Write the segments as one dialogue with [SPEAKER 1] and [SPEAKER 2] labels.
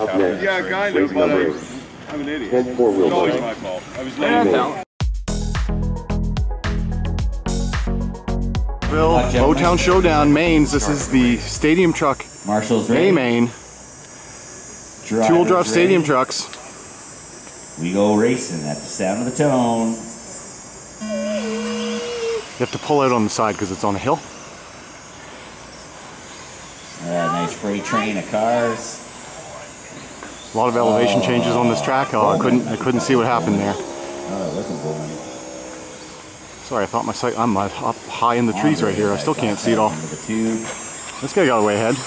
[SPEAKER 1] Yeah, kind of, but I'm an idiot. It's always my fault. I was late.
[SPEAKER 2] OTown Showdown, Mains. This is the stadium truck.
[SPEAKER 3] Marshall's ready.
[SPEAKER 2] A-Main. Two-wheel drive stadium trucks.
[SPEAKER 3] We go racing at the sound of the tone.
[SPEAKER 2] You have to pull out on the side because it's on a hill.
[SPEAKER 3] Nice freight train of cars.
[SPEAKER 2] A lot of elevation changes on this track. Oh, I couldn't see what happened there.
[SPEAKER 3] Oh, that wasn't Bowman.
[SPEAKER 2] Sorry, I thought my sight. I'm up high in the trees right here. I still can't see it all. This guy got way ahead.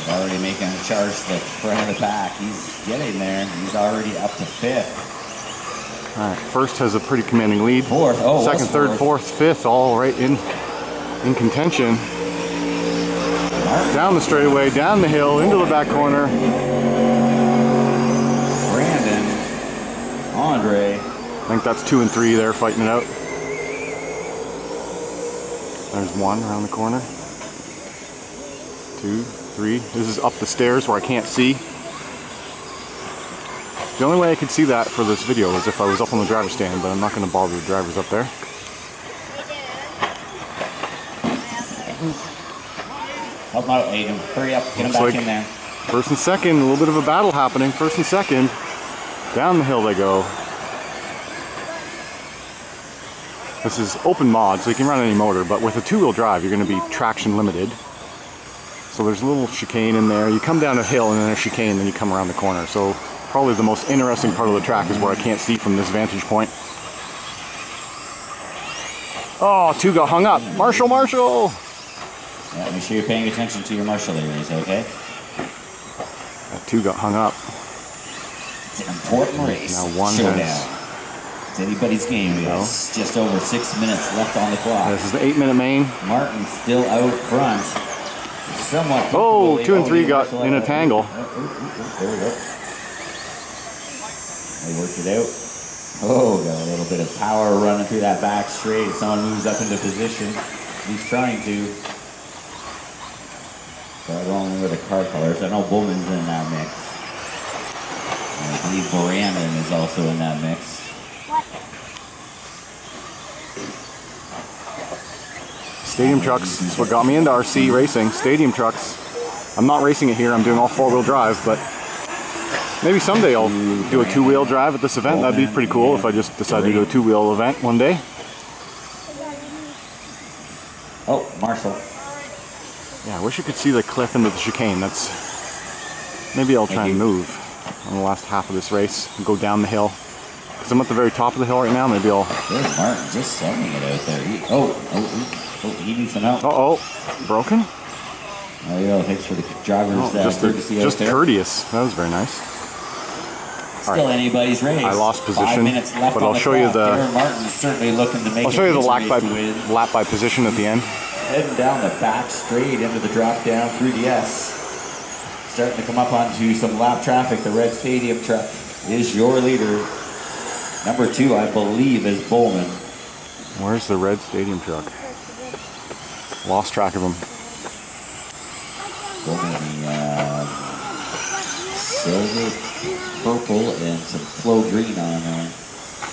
[SPEAKER 3] Already making a charge to the front of the pack. He's getting there. He's already up to 5th.
[SPEAKER 2] All right, first has a pretty commanding lead.
[SPEAKER 3] 4th. Oh,
[SPEAKER 2] second, third, 4th, 5th, all right in contention. Down the straightaway, down the hill, into the back corner.
[SPEAKER 3] Brandon, Andre.
[SPEAKER 2] I think that's 2 and 3 there fighting it out. There's 1 around the corner. 2, 3. This is up the stairs where I can't see. The only way I could see that for this video is if I was up on the driver's stand, but I'm not going to bother the drivers up there.
[SPEAKER 3] Help him out, Aiden. Hurry up, get him back in there.
[SPEAKER 2] First and second, a little bit of a battle happening. First and second. Down the hill they go. This is open mod, so you can run any motor, but with a 2-wheel drive, you're going to be traction limited. So there's a little chicane in there. You come down a hill and then a chicane, then you come around the corner. So probably the most interesting part of the track is where I can't see from this vantage point. Oh, 2 got hung up. Marshall, Marshall!
[SPEAKER 3] Yeah, make sure you're paying attention to your Marshall areas, okay?
[SPEAKER 2] That 2 got hung up.
[SPEAKER 3] It's an important race.
[SPEAKER 2] Now 1
[SPEAKER 3] Showdown.
[SPEAKER 2] has...
[SPEAKER 3] It's anybody's game. It's just over 6 minutes left on the clock.
[SPEAKER 2] This is the 8-minute main.
[SPEAKER 3] Martin's still out front. Somewhat.
[SPEAKER 2] Oh, 2 and 3 got in a tangle.
[SPEAKER 3] There we go. They worked it out. Oh, got a little bit of power running through that back straight. Someone moves up into position. He's trying to. Start rolling with the car colors. I know Bowman's in that mix. And I believe Brandon is also in that mix.
[SPEAKER 2] Stadium trucks is what got me into RC racing. Stadium trucks. I'm not racing it here. I'm doing all 4-wheel drive, but maybe someday I'll do a 2-wheel drive at this event. That'd be pretty cool if I just decided to do a 2-wheel event one day.
[SPEAKER 3] Oh, Marshall.
[SPEAKER 2] Yeah, I wish you could see the cliff into the chicane. That's maybe I'll try and move on the last half of this race and go down the hill. Because I'm at the very top of the hill right now. Maybe I'll.
[SPEAKER 3] There's Martin just sending it out there. He needs some help.
[SPEAKER 2] Uh-oh, broken?
[SPEAKER 3] Oh yeah, thanks for the driver's
[SPEAKER 2] just courteous. That was very nice.
[SPEAKER 3] Still anybody's race.
[SPEAKER 2] I lost position,
[SPEAKER 3] 5 minutes left
[SPEAKER 2] but I'll show you the.
[SPEAKER 3] Darren Martin's certainly looking to make.
[SPEAKER 2] I'll show you the lap by position at the end.
[SPEAKER 3] Heading down the back straight into the drop down through the S. Starting to come up onto some lap traffic. The red stadium truck is your leader. Number 2, I believe, is Bowman.
[SPEAKER 2] Where's the red stadium truck? Lost track of him.
[SPEAKER 3] Bowman, silver, purple, and some flow green on there.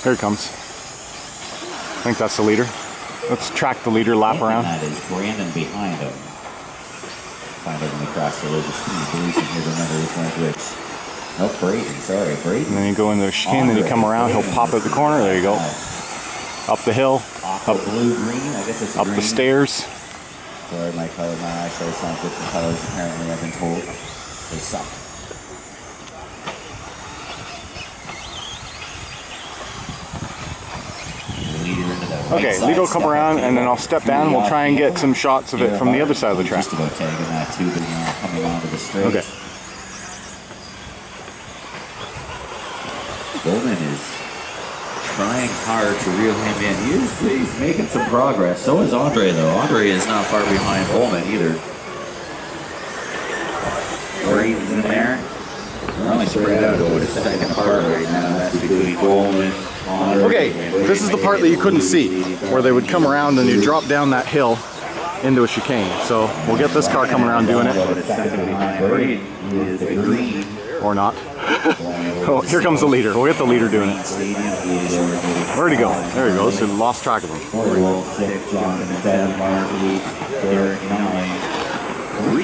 [SPEAKER 2] Here he comes. I think that's the leader. Let's track the leader lap around.
[SPEAKER 3] That is Brandon behind him. Find out when we cross the road. There's 2 police in here to remember which one's which. Oh, Braden, sorry, Braden.
[SPEAKER 2] And then you go into the chicane, then you come around, he'll pop out the corner, there you go. Up the hill, up
[SPEAKER 3] blue-green, I guess it's
[SPEAKER 2] up
[SPEAKER 3] green.
[SPEAKER 2] The stairs.
[SPEAKER 3] Sorry, my eyesight sounds different colors, apparently, I've been told. They suck.
[SPEAKER 2] Okay, Lee will come around and then I'll step down and we'll try and get some shots of it from the other side of the track.
[SPEAKER 3] Just about tagging that too, but coming onto the straight.
[SPEAKER 2] Okay.
[SPEAKER 3] Bowman is trying hard to reel him in. He's making some progress. So is Andre, though. Andre is not far behind Bowman either. Braden's in there. They're only spread out over the second part right now. That's between Bowman.
[SPEAKER 2] Okay, this is the part that you couldn't see, where they would come around and you drop down that hill, into a chicane. So we'll get this car coming around doing it. Or not. Oh, here comes the leader. We'll get the leader doing it. Where'd he go? There he goes. We lost track of him.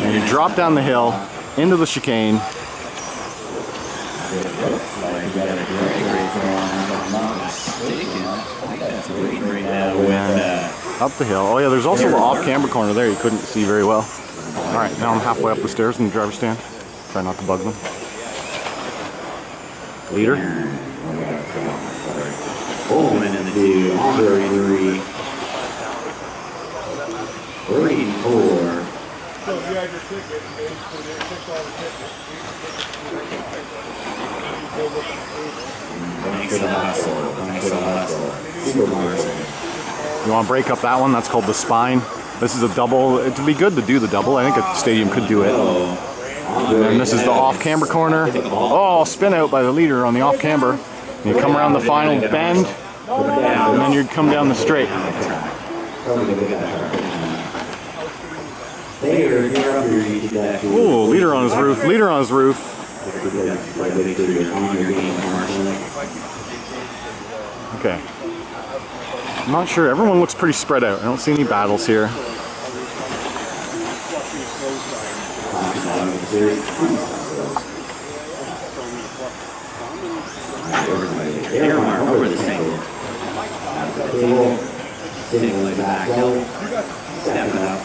[SPEAKER 2] And you drop down the hill into the chicane. And up the hill. Oh yeah, there's also the off-camber corner there you couldn't see very well. Alright, now I'm halfway up the stairs in the driver's stand. Try not to bug them. Leader.
[SPEAKER 3] Bowman in the 2, on 33. 34.
[SPEAKER 1] So if you had your ticket, they put in $6 ticket.
[SPEAKER 3] Thanks for the hustle. Thanks for the hustle.
[SPEAKER 2] You want to break up that one? That's called the spine. This is a double. It'd be good to do the double. I think a stadium could do it. And then this is the off-camber corner. Oh, spin out by the leader on the off-camber. You come around the final bend, and then you'd come down the straight. Ooh, leader on his roof, leader on his roof. Okay. I'm not sure, everyone looks pretty spread out. I don't see any battles here.
[SPEAKER 3] Over the single. Single leg back hill. Step it up.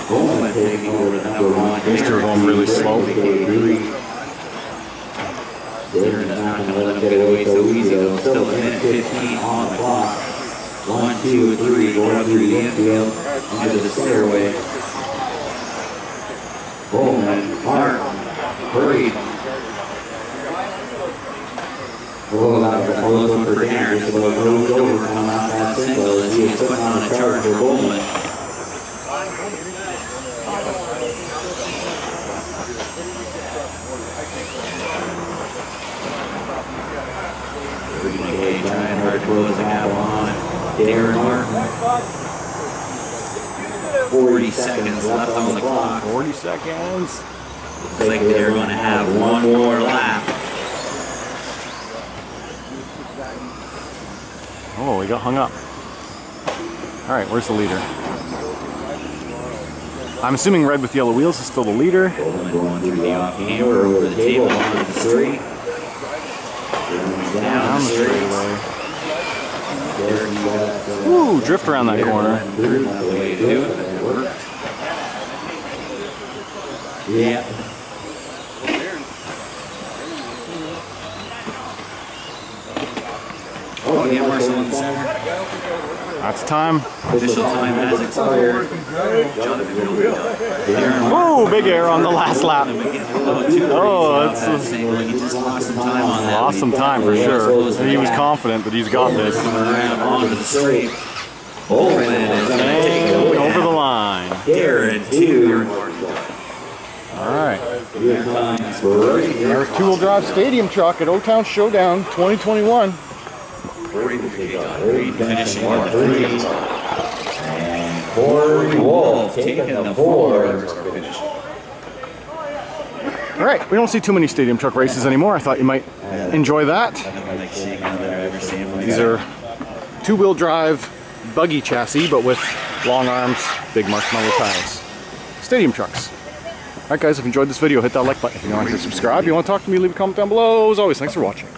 [SPEAKER 3] Bowman taking over the number 1.
[SPEAKER 2] These two are going really slow.
[SPEAKER 3] Darren's not going to let him get away so easy though. Still a minute 15 on the clock. 1, 2, 3 going through the infield into the stairway. Bowman, Martin, Hurried. Oh, that was a close one for Darren. Just about moved over coming off that single as he is putting on a charge for Bowman. Trying hard to close the gap on Darren Martin. 40 seconds left on the clock.
[SPEAKER 2] 40 seconds.
[SPEAKER 3] Looks like they're going to have one more lap.
[SPEAKER 2] Oh, we got hung up. Alright, where's the leader? I'm assuming red with yellow wheels is still the leader.
[SPEAKER 3] Going through the off-camber over the table onto the straight. Down the straightaway.
[SPEAKER 2] Ooh, drift around that corner.
[SPEAKER 3] The way to do it, but it worked. Yeah. Oh, yeah, Marshall in the center.
[SPEAKER 2] That's time.
[SPEAKER 3] Official time has expired.
[SPEAKER 2] Whoa, big air on the last lap.
[SPEAKER 3] Oh, that's he just lost some time on that.
[SPEAKER 2] Lost some time for sure. He was confident that he's got this.
[SPEAKER 3] Around onto the straight. Bowman is going to take it
[SPEAKER 2] Over the line.
[SPEAKER 3] Darren, 2.
[SPEAKER 2] Alright.
[SPEAKER 3] Here comes Brady.
[SPEAKER 2] There's two-wheel drive stadium truck at OTown Showdown 2021.
[SPEAKER 3] Finishing on 3. And Corey Wolf taking the 4.
[SPEAKER 2] Alright, we don't see too many stadium truck races anymore. I thought you might enjoy that. These are two-wheel drive buggy chassis, but with long arms, big marshmallow tires. Stadium trucks. Alright guys, if you enjoyed this video, hit that like button. If you don't like to subscribe, you want to talk to me, leave a comment down below. As always, thanks for watching.